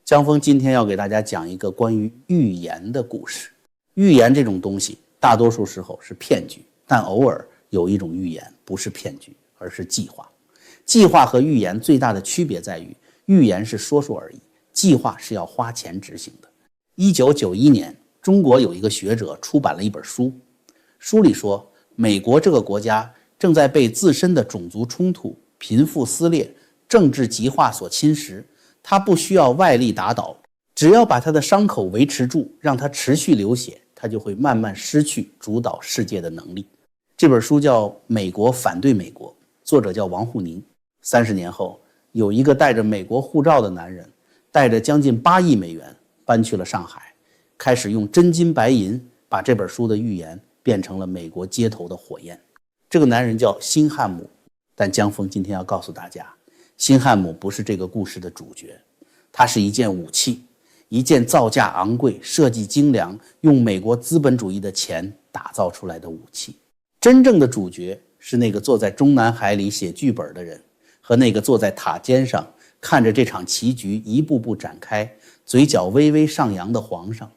江峰今天要给大家讲一个关于预言的故事。预言这种东西，大多数时候是骗局，但偶尔有一种预言不是骗局，而是计划。计划和预言最大的区别在于，预言是说说而已，计划是要花钱执行的。1991年，中国有一个学者出版了一本书，书里说，美国这个国家正在被自身的种族冲突、贫富撕裂、政治极化所侵蚀，他不需要外力打倒，只要把他的伤口维持住，让他持续流血，他就会慢慢失去主导世界的能力。这本书叫《美国反对美国》，作者叫王沪宁。30年后，有一个带着美国护照的男人，带着将近8亿美元搬去了上海，开始用真金白银把这本书的预言变成了美国街头的火焰。这个男人叫辛汉姆，但江峰今天要告诉大家，辛汉姆不是这个故事的主角，它是一件武器，一件造价昂贵、设计精良、用美国资本主义的钱打造出来的武器。真正的主角是那个坐在中南海里写剧本的人，和那个坐在塔尖上看着这场棋局一步步展开，嘴角微微上扬的皇上。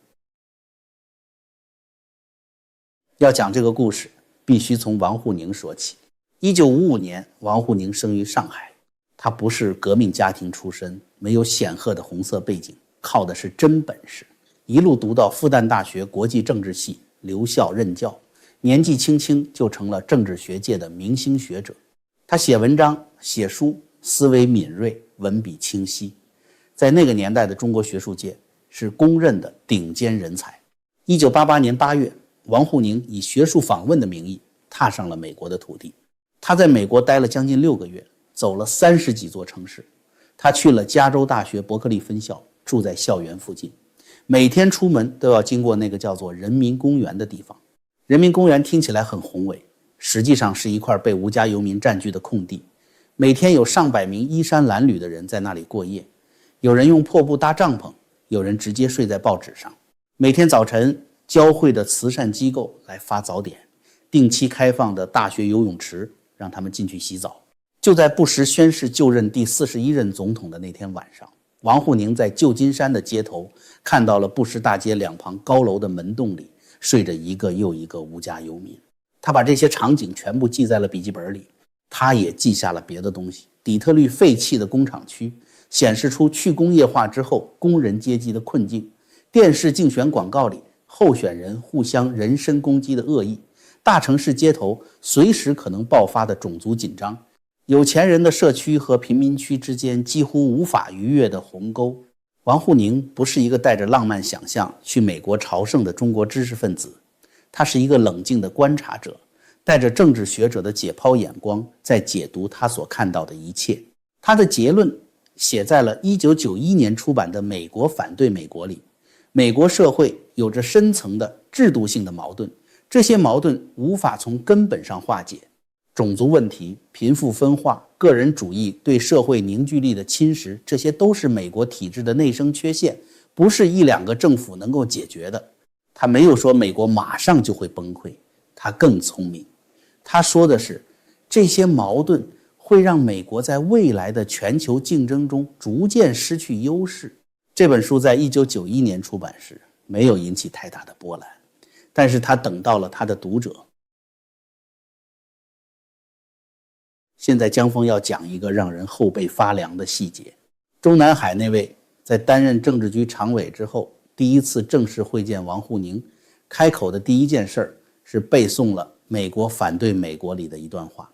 要讲这个故事，必须从王沪宁说起。1955年，王沪宁生于上海。他不是革命家庭出身，没有显赫的红色背景，靠的是真本事。一路读到复旦大学国际政治系，留校任教，年纪轻轻就成了政治学界的明星学者。他写文章、写书，思维敏锐，文笔清晰，在那个年代的中国学术界是公认的顶尖人才。1988年8月，王沪宁以学术访问的名义踏上了美国的土地。他在美国待了将近6个月，走了30几座城市。他去了加州大学伯克利分校，住在校园附近，每天出门都要经过那个叫做人民公园的地方。人民公园听起来很宏伟，实际上是一块被无家游民占据的空地，每天有上百名衣衫褴褛的人在那里过夜，有人用破布搭帐篷，有人直接睡在报纸上。每天早晨，教会的慈善机构来发早点，定期开放的大学游泳池让他们进去洗澡。就在布什宣誓就任第41任总统的那天晚上，王沪宁在旧金山的街头看到了布什大街两旁高楼的门洞里睡着一个又一个无家游民。他把这些场景全部记在了笔记本里。他也记下了别的东西，底特律废弃的工厂区显示出去工业化之后工人阶级的困境，电视竞选广告里候选人互相人身攻击的恶意，大城市街头随时可能爆发的种族紧张，有钱人的社区和贫民区之间几乎无法逾越的鸿沟。王沪宁不是一个带着浪漫想象去美国朝圣的中国知识分子，他是一个冷静的观察者，带着政治学者的解剖眼光在解读他所看到的一切。他的结论写在了1991年出版的《美国反对美国》里。美国社会有着深层的制度性的矛盾，这些矛盾无法从根本上化解。种族问题、贫富分化、个人主义对社会凝聚力的侵蚀，这些都是美国体制的内生缺陷，不是一两个政府能够解决的。他没有说美国马上就会崩溃，他更聪明。他说的是，这些矛盾会让美国在未来的全球竞争中逐渐失去优势。这本书在1991年出版时没有引起太大的波澜，但是他等到了他的读者。现在江峰要讲一个让人后背发凉的细节。中南海那位在担任政治局常委之后，第一次正式会见王沪宁，开口的第一件事是背诵了《美国反对美国》里的一段话。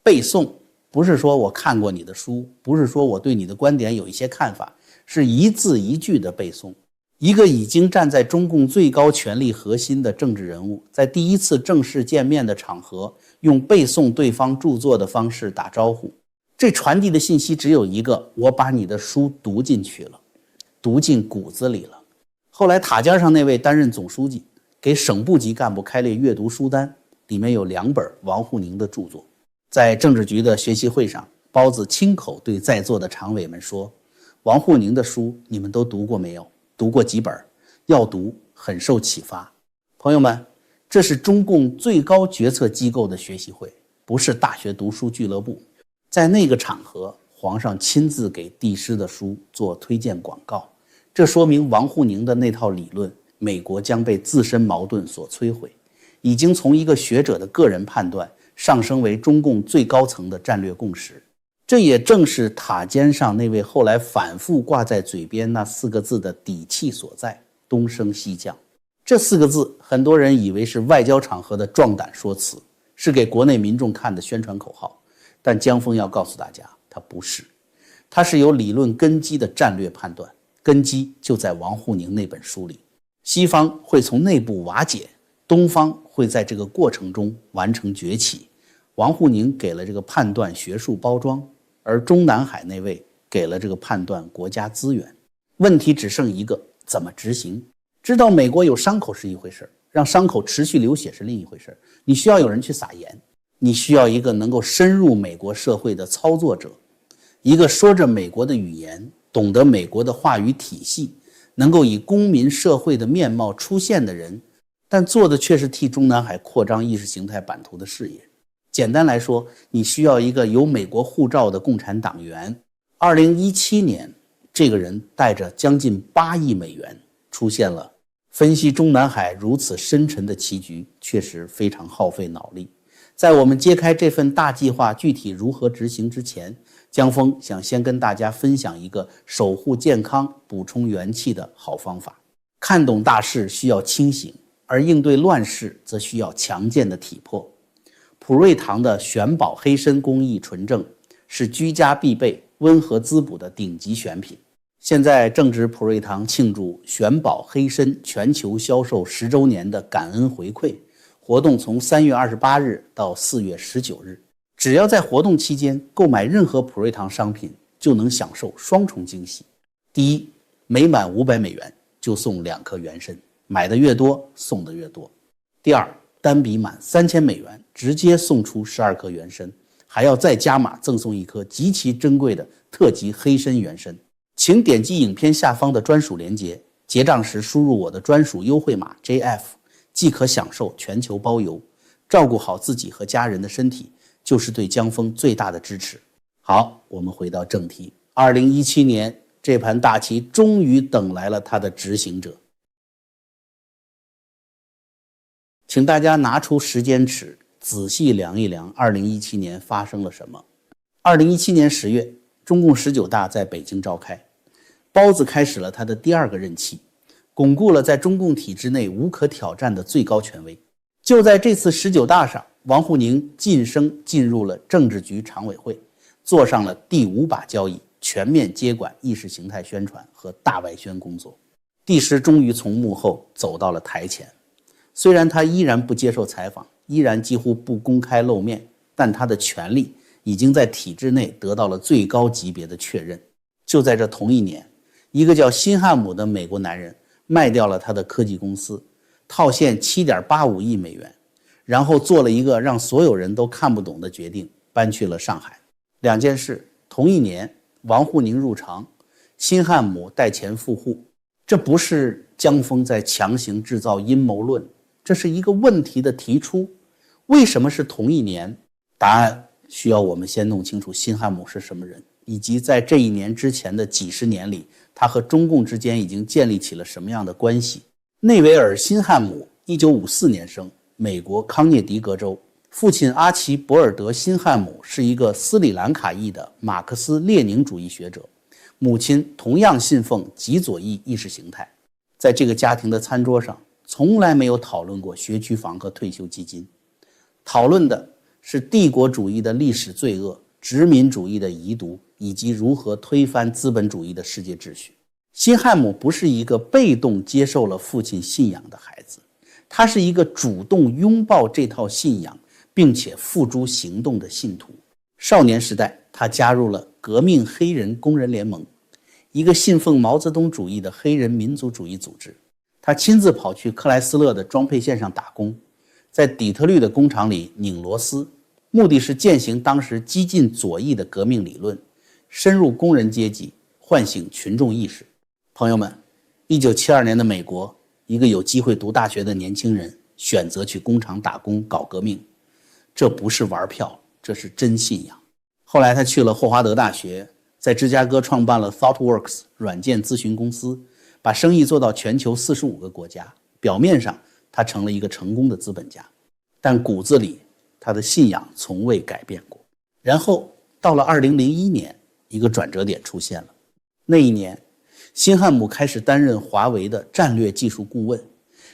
背诵不是说我看过你的书，不是说我对你的观点有一些看法，是一字一句的背诵。一个已经站在中共最高权力核心的政治人物，在第一次正式见面的场合，用背诵对方著作的方式打招呼，这传递的信息只有一个：我把你的书读进去了，读进骨子里了。后来塔尖上那位担任总书记，给省部级干部开列阅读书单，里面有2本王沪宁的著作。在政治局的学习会上，包子亲口对在座的常委们说，王沪宁的书你们都读过没有？读过几本？要读，很受启发。朋友们，这是中共最高决策机构的学习会，不是大学读书俱乐部。在那个场合，皇上亲自给帝师的书做推荐广告，这说明王沪宁的那套理论，美国将被自身矛盾所摧毁，已经从一个学者的个人判断上升为中共最高层的战略共识。这也正是塔尖上那位后来反复挂在嘴边那4个字的底气所在，东升西降。这4个字很多人以为是外交场合的壮胆说辞，是给国内民众看的宣传口号，但江峰要告诉大家，它不是，它是有理论根基的战略判断，根基就在王沪宁那本书里。西方会从内部瓦解，东方会在这个过程中完成崛起。王沪宁给了这个判断学术包装，而中南海那位给了这个判断国家资源。问题只剩一个，怎么执行？知道美国有伤口是一回事，让伤口持续流血是另一回事。你需要有人去撒盐，你需要一个能够深入美国社会的操作者，一个说着美国的语言，懂得美国的话语体系，能够以公民社会的面貌出现的人，但做的却是替中南海扩张意识形态版图的事业。简单来说，你需要一个有美国护照的共产党员。2017年，这个人带着将近8亿美元出现了。分析中南海如此深沉的棋局，确实非常耗费脑力。在我们揭开这份大计划具体如何执行之前，江峰想先跟大家分享一个守护健康、补充元气的好方法。看懂大势需要清醒，而应对乱世则需要强健的体魄。普瑞堂的玄宝黑参工艺纯正，是居家必备、温和滋补的顶级选品。现在正值普瑞堂庆祝玄宝黑参全球销售10周年的感恩回馈活动，从3月28日到4月19日，只要在活动期间购买任何普瑞堂商品，就能享受双重惊喜。第一，每满500美元就送2颗原参，买的越多送的越多。第二，单笔满3000美元直接送出12颗原参，还要再加码赠送1颗极其珍贵的特级黑参原参。请点击影片下方的专属链接，结账时输入我的专属优惠码 JF， 即可享受全球包邮。照顾好自己和家人的身体，就是对江峰最大的支持。好，我们回到正题。2017年，这盘大棋终于等来了他的执行者。请大家拿出时间尺，仔细量一量2017年发生了什么。2017年10月，中共19大在北京召开，包子开始了他的第2个任期，巩固了在中共体制内无可挑战的最高权威。就在这次19大上，王沪宁晋升进入了政治局常委会，坐上了第5把交椅，全面接管意识形态宣传和大外宣工作。第10终于从幕后走到了台前，虽然他依然不接受采访，依然几乎不公开露面，但他的权力已经在体制内得到了最高级别的确认。就在这同一年，一个叫辛汉姆的美国男人卖掉了他的科技公司，套现7.85亿美元，然后做了一个让所有人都看不懂的决定，搬去了上海。2件事，同一年，王沪宁入常，辛汉姆带钱赴沪。这不是江峰在强行制造阴谋论，这是一个问题的提出。为什么是同一年？答案需要我们先弄清楚辛汉姆是什么人，以及在这一年之前的几十年里，他和中共之间已经建立起了什么样的关系。内维尔·辛汉姆1954年生，美国康涅狄格州。父亲阿奇·博尔德·辛汉姆是一个斯里兰卡裔的马克思列宁主义学者，母亲同样信奉极左翼意识形态。在这个家庭的餐桌上，从来没有讨论过学区房和退休基金，讨论的是帝国主义的历史罪恶、殖民主义的遗毒，以及如何推翻资本主义的世界秩序。辛汉姆不是一个被动接受了父亲信仰的孩子，他是一个主动拥抱这套信仰并且付诸行动的信徒。少年时代，他加入了革命黑人工人联盟，一个信奉毛泽东主义的黑人民族主义组织。他亲自跑去克莱斯勒的装配线上打工，在底特律的工厂里拧螺丝，目的是践行当时激进左翼的革命理论，深入工人阶级，唤醒群众意识。朋友们，1972年的美国，一个有机会读大学的年轻人选择去工厂打工搞革命，这不是玩票，这是真信仰。后来他去了霍华德大学，在芝加哥创办了 ThoughtWorks 软件咨询公司，把生意做到全球45个国家。表面上他成了一个成功的资本家，但骨子里他的信仰从未改变过。然后到了2001年，一个转折点出现了。那一年，辛汉姆开始担任华为的战略技术顾问，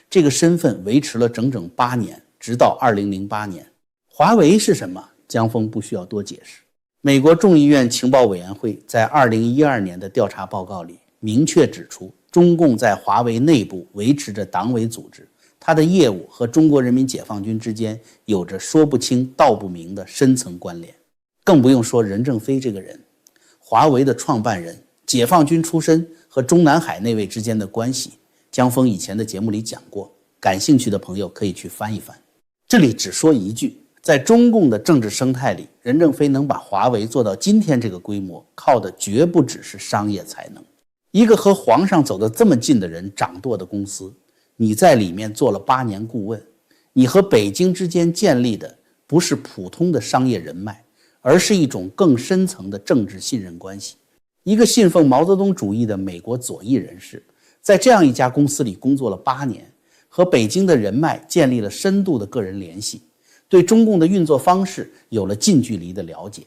这个身份维持了整整8年，直到2008年。华为是什么？江峰不需要多解释。美国众议院情报委员会在2012年的调查报告里明确指出，中共在华为内部维持着党委组织，它的业务和中国人民解放军之间有着说不清道不明的深层关联。更不用说任正非这个人，华为的创办人，解放军出身，和中南海那位之间的关系，江峰以前的节目里讲过，感兴趣的朋友可以去翻一翻。这里只说一句，在中共的政治生态里，任正非能把华为做到今天这个规模，靠的绝不只是商业才能。一个和皇上走得这么近的人掌舵的公司，你在里面做了8年顾问，你和北京之间建立的不是普通的商业人脉，而是一种更深层的政治信任关系。一个信奉毛泽东主义的美国左翼人士，在这样一家公司里工作了8年，和北京的人脉建立了深度的个人联系，对中共的运作方式有了近距离的了解，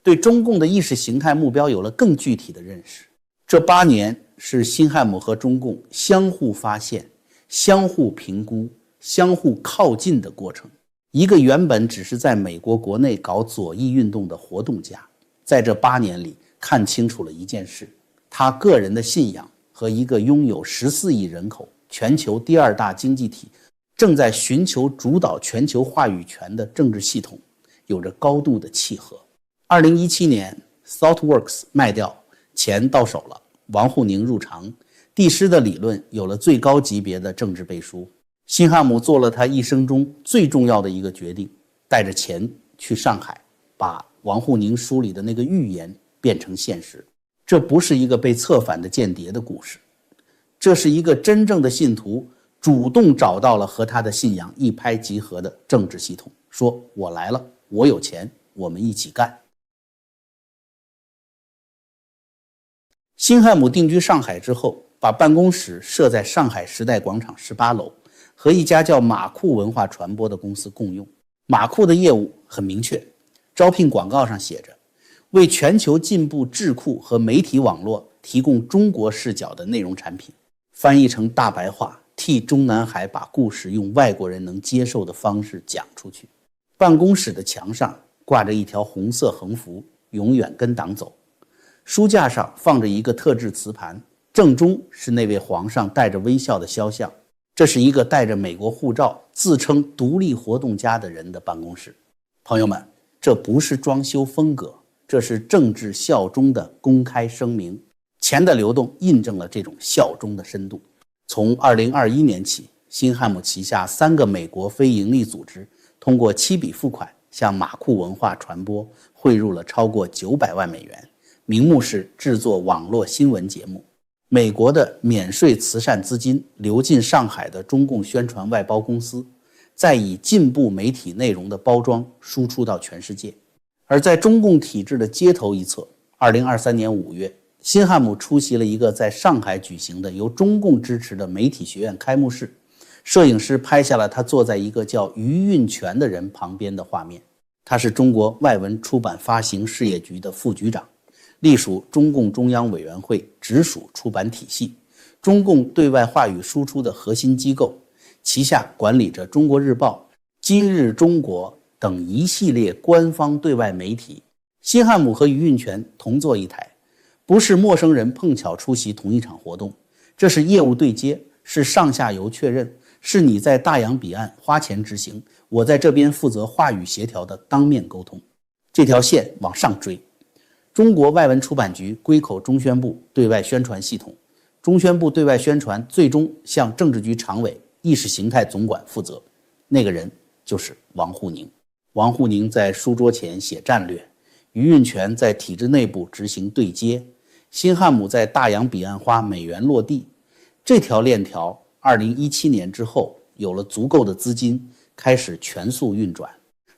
对中共的意识形态目标有了更具体的认识。这8年是辛汉姆和中共相互发现、相互评估、相互靠近的过程。一个原本只是在美国国内搞左翼运动的活动家，在这8年里看清楚了一件事，他个人的信仰和一个拥有14亿人口、全球第2大经济体、正在寻求主导全球话语权的政治系统有着高度的契合。2017年 ThoughtWorks 卖掉，钱到手了，王沪宁入场，帝师的理论有了最高级别的政治背书。辛汉姆做了他一生中最重要的一个决定，带着钱去上海，把王沪宁书里的那个预言变成现实。这不是一个被策反的间谍的故事，这是一个真正的信徒主动找到了和他的信仰一拍即合的政治系统，说我来了，我有钱，我们一起干。辛汉姆定居上海之后，把办公室设在上海时代广场18楼，和一家叫马库文化传播的公司共用。马库的业务很明确，招聘广告上写着，为全球进步智库和媒体网络提供中国视角的内容产品。翻译成大白话，替中南海把故事用外国人能接受的方式讲出去。办公室的墙上挂着一条红色横幅，永远跟党走。书架上放着一个特制瓷盘，正中是那位皇上带着微笑的肖像。这是一个带着美国护照、自称独立活动家的人的办公室。朋友们，这不是装修风格，这是政治效忠的公开声明。钱的流动印证了这种效忠的深度。从2021年起，辛汉姆旗下3个美国非营利组织通过7笔付款向马库文化传播汇入了超过900万美元，名目是制作网络新闻节目。美国的免税慈善资金流进上海的中共宣传外包公司，再以进步媒体内容的包装输出到全世界。而在中共体制的街头一侧，2023年5月，辛汉姆出席了一个在上海举行的由中共支持的媒体学院开幕式，摄影师拍下了他坐在一个叫于运泉的人旁边的画面。他是中国外文出版发行事业局的副局长，隶属中共中央委员会直属出版体系，中共对外话语输出的核心机构，旗下管理着中国日报、今日中国等一系列官方对外媒体。辛汉姆和于运泉同坐一台，不是陌生人碰巧出席同一场活动，这是业务对接，是上下游确认，是你在大洋彼岸花钱执行，我在这边负责话语协调的当面沟通。这条线往上追，中国外文出版局归口中宣部对外宣传系统，中宣部对外宣传最终向政治局常委、意识形态总管负责，那个人就是王沪宁。王沪宁在书桌前写战略，于运泉在体制内部执行对接，辛汉姆在大洋彼岸花美元落地。这条链条2017年之后有了足够的资金，开始全速运转。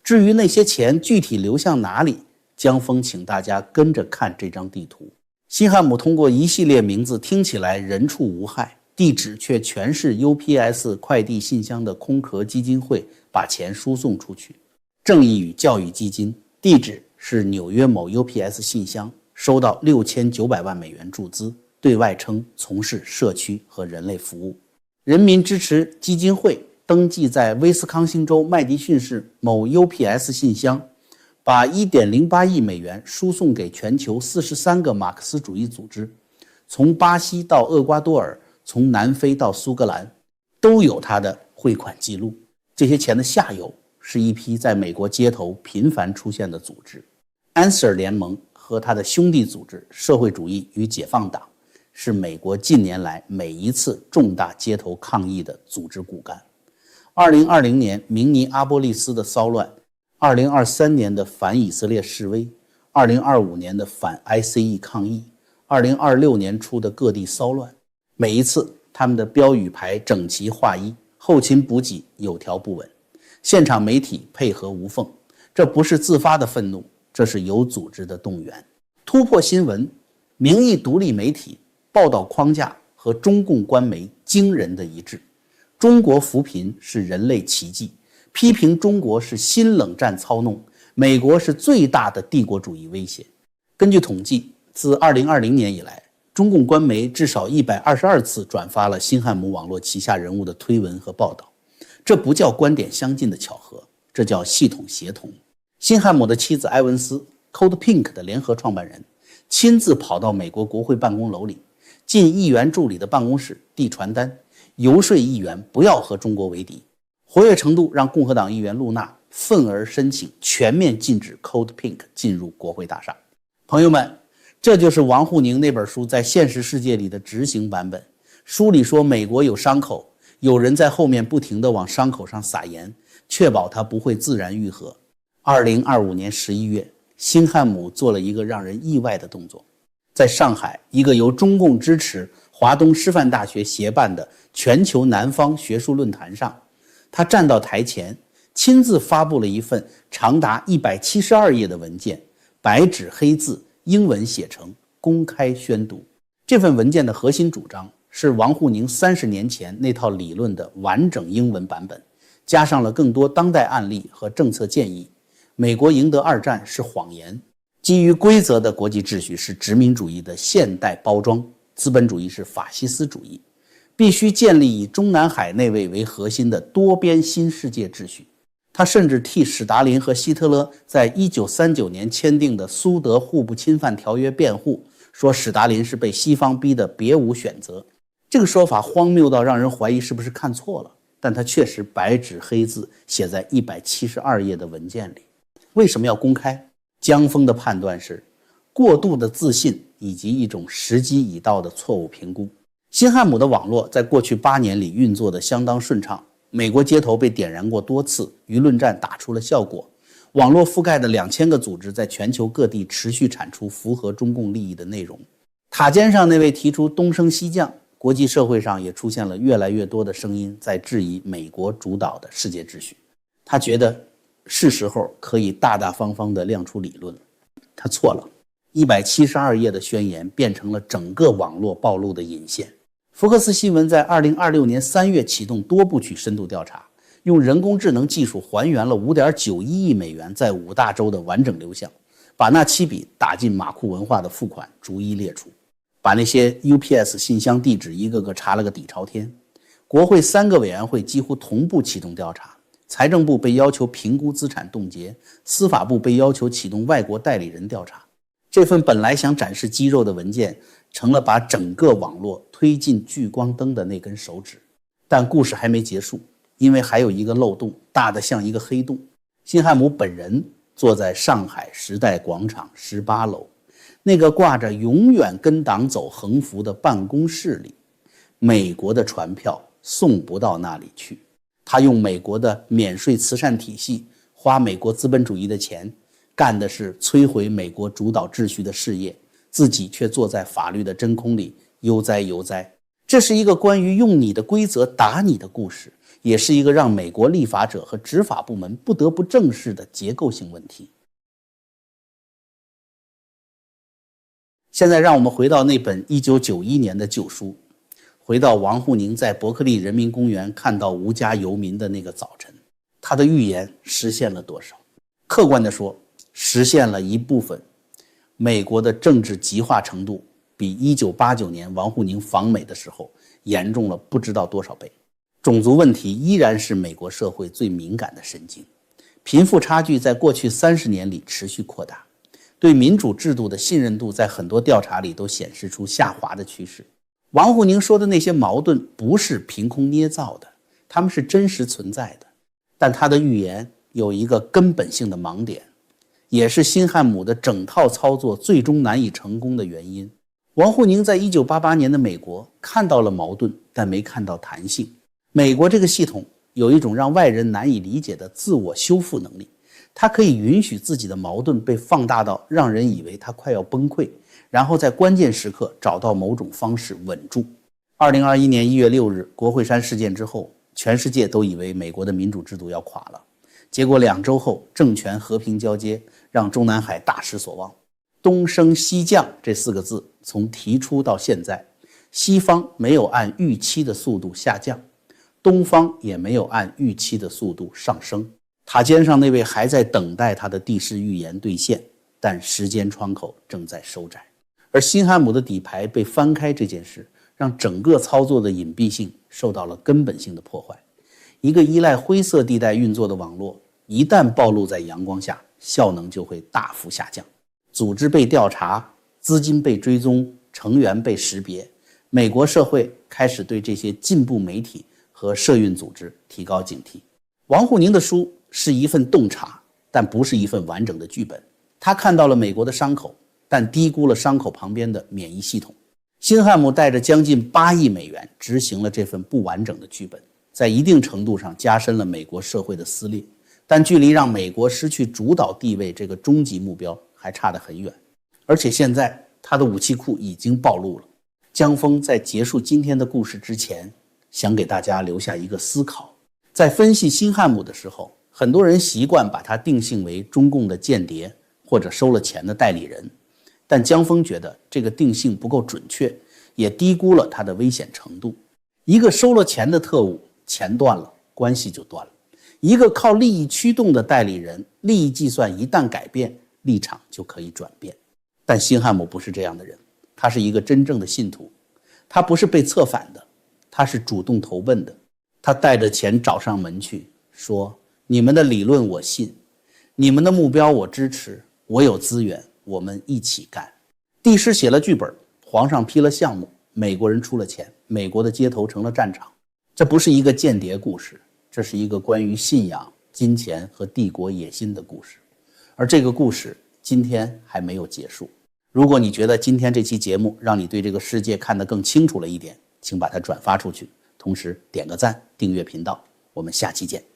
至于那些钱具体流向哪里，江峰请大家跟着看这张地图。辛汉姆通过一系列名字听起来人畜无害，地址却全是 UPS 快递信箱的空壳基金会把钱输送出去。正义与教育基金，地址是纽约某 UPS 信箱，收到6900万美元注资，对外称从事社区和人类服务。人民支持基金会登记在威斯康星州麦迪逊市某 UPS 信箱，把 1.08 亿美元输送给全球43个马克思主义组织，从巴西到厄瓜多尔，从南非到苏格兰，都有他的汇款记录。这些钱的下游是一批在美国街头频繁出现的组织。Answer 联盟和他的兄弟组织社会主义与解放党是美国近年来每一次重大街头抗议的组织骨干。2020年明尼阿波利斯的骚乱，2023年的反以色列示威，2025年的反 ICE 抗议，2026年初的各地骚乱，每一次他们的标语牌整齐划一，后勤补给有条不紊，现场媒体配合无缝。这不是自发的愤怒，这是有组织的动员。突破新闻、民意独立媒体报道框架和中共官媒惊人的一致。中国扶贫是人类奇迹，批评中国是新冷战操弄，美国是最大的帝国主义威胁。根据统计，自2020年以来，中共官媒至少122次转发了辛汉姆网络旗下人物的推文和报道。这不叫观点相近的巧合，这叫系统协同。辛汉姆的妻子埃文斯 Code Pink 的联合创办人亲自跑到美国国会办公楼里，进议员助理的办公室递传单，游说议员不要和中国为敌，活跃程度让共和党议员露娜愤而申请全面禁止 Code Pink 进入国会大厦。朋友们，这就是王沪宁那本书在现实世界里的执行版本。书里说美国有伤口，有人在后面不停地往伤口上撒盐，确保它不会自然愈合。2025年11月，辛汉姆做了一个让人意外的动作。在上海一个由中共支持、华东师范大学协办的全球南方学术论坛上，他站到台前，亲自发布了一份长达172页的文件，白纸黑字，英文写成，公开宣读。这份文件的核心主张是王沪宁30年前那套理论的完整英文版本，加上了更多当代案例和政策建议。美国赢得二战是谎言，基于规则的国际秩序是殖民主义的现代包装，资本主义是法西斯主义，必须建立以中南海内卫为核心的多边新世界秩序。他甚至替史达林和希特勒在1939年签订的苏德互不侵犯条约辩护，说史达林是被西方逼得别无选择。这个说法荒谬到让人怀疑是不是看错了，但他确实白纸黑字写在172页的文件里。为什么要公开？江峰的判断是过度的自信以及一种时机已到的错误评估。辛汉姆的网络在过去8年里运作得相当顺畅，美国街头被点燃过多次，舆论战打出了效果，网络覆盖的2000个组织在全球各地持续产出符合中共利益的内容。塔尖上那位提出东升西降，国际社会上也出现了越来越多的声音在质疑美国主导的世界秩序。他觉得是时候可以大大方方地亮出理论了。他错了，172页的宣言变成了整个网络暴露的引线。福克斯新闻在2026年3月启动多部曲深度调查，用人工智能技术还原了5.91亿美元在5大洲的完整流向，把那7笔打进马库文化的付款逐一列出，把那些 UPS 信箱地址一个个查了个底朝天。国会3个委员会几乎同步启动调查，财政部被要求评估资产冻结，司法部被要求启动外国代理人调查。这份本来想展示肌肉的文件，成了把整个网络推进聚光灯的那根手指。但故事还没结束，因为还有一个漏洞，大得像一个黑洞。辛汉姆本人坐在上海时代广场18楼，那个挂着永远跟党走横幅的办公室里，美国的传票送不到那里去。他用美国的免税慈善体系，花美国资本主义的钱，干的是摧毁美国主导秩序的事业，自己却坐在法律的真空里悠哉悠哉。这是一个关于用你的规则打你的故事，也是一个让美国立法者和执法部门不得不正视的结构性问题。现在让我们回到那本1991年的旧书，回到王沪宁在伯克利人民公园看到无家游民的那个早晨，他的预言实现了多少？客观地说，实现了一部分。美国的政治极化程度比1989年王沪宁访美的时候严重了不知道多少倍。种族问题依然是美国社会最敏感的神经，贫富差距在过去30年里持续扩大，对民主制度的信任度在很多调查里都显示出下滑的趋势。王沪宁说的那些矛盾不是凭空捏造的，他们是真实存在的。但他的预言有一个根本性的盲点，也是辛汉姆的整套操作最终难以成功的原因。王沪宁在1988年的美国看到了矛盾，但没看到弹性。美国这个系统有一种让外人难以理解的自我修复能力，它可以允许自己的矛盾被放大到让人以为它快要崩溃，然后在关键时刻找到某种方式稳住。2021年1月6日国会山事件之后，全世界都以为美国的民主制度要垮了，结果2周后政权和平交接，让中南海大失所望。东升西降这4个字从提出到现在，西方没有按预期的速度下降，东方也没有按预期的速度上升。塔尖上那位还在等待他的地势预言兑现，但时间窗口正在收窄。而辛汉姆的底牌被翻开这件事，让整个操作的隐蔽性受到了根本性的破坏。一个依赖灰色地带运作的网络，一旦暴露在阳光下，效能就会大幅下降。组织被调查，资金被追踪，成员被识别，美国社会开始对这些进步媒体和社运组织提高警惕。王沪宁的书是一份洞察，但不是一份完整的剧本。他看到了美国的伤口，但低估了伤口旁边的免疫系统。辛汉姆带着将近8亿美元执行了这份不完整的剧本，在一定程度上加深了美国社会的撕裂，但距离让美国失去主导地位这个终极目标还差得很远。而且现在他的武器库已经暴露了。江峰在结束今天的故事之前，想给大家留下一个思考。在分析辛汉姆的时候，很多人习惯把他定性为中共的间谍或者收了钱的代理人，但江峰觉得这个定性不够准确，也低估了他的危险程度。一个收了钱的特务，钱断了，关系就断了；一个靠利益驱动的代理人，利益计算一旦改变，立场就可以转变。但辛汉姆不是这样的人，他是一个真正的信徒，他不是被策反的，他是主动投奔的。他带着钱找上门去，说：你们的理论我信，你们的目标我支持，我有资源，我们一起干。帝师写了剧本，皇上批了项目，美国人出了钱，美国的街头成了战场。这不是一个间谍故事，这是一个关于信仰、金钱和帝国野心的故事。而这个故事今天还没有结束。如果你觉得今天这期节目让你对这个世界看得更清楚了一点，请把它转发出去，同时点个赞，订阅频道。我们下期见。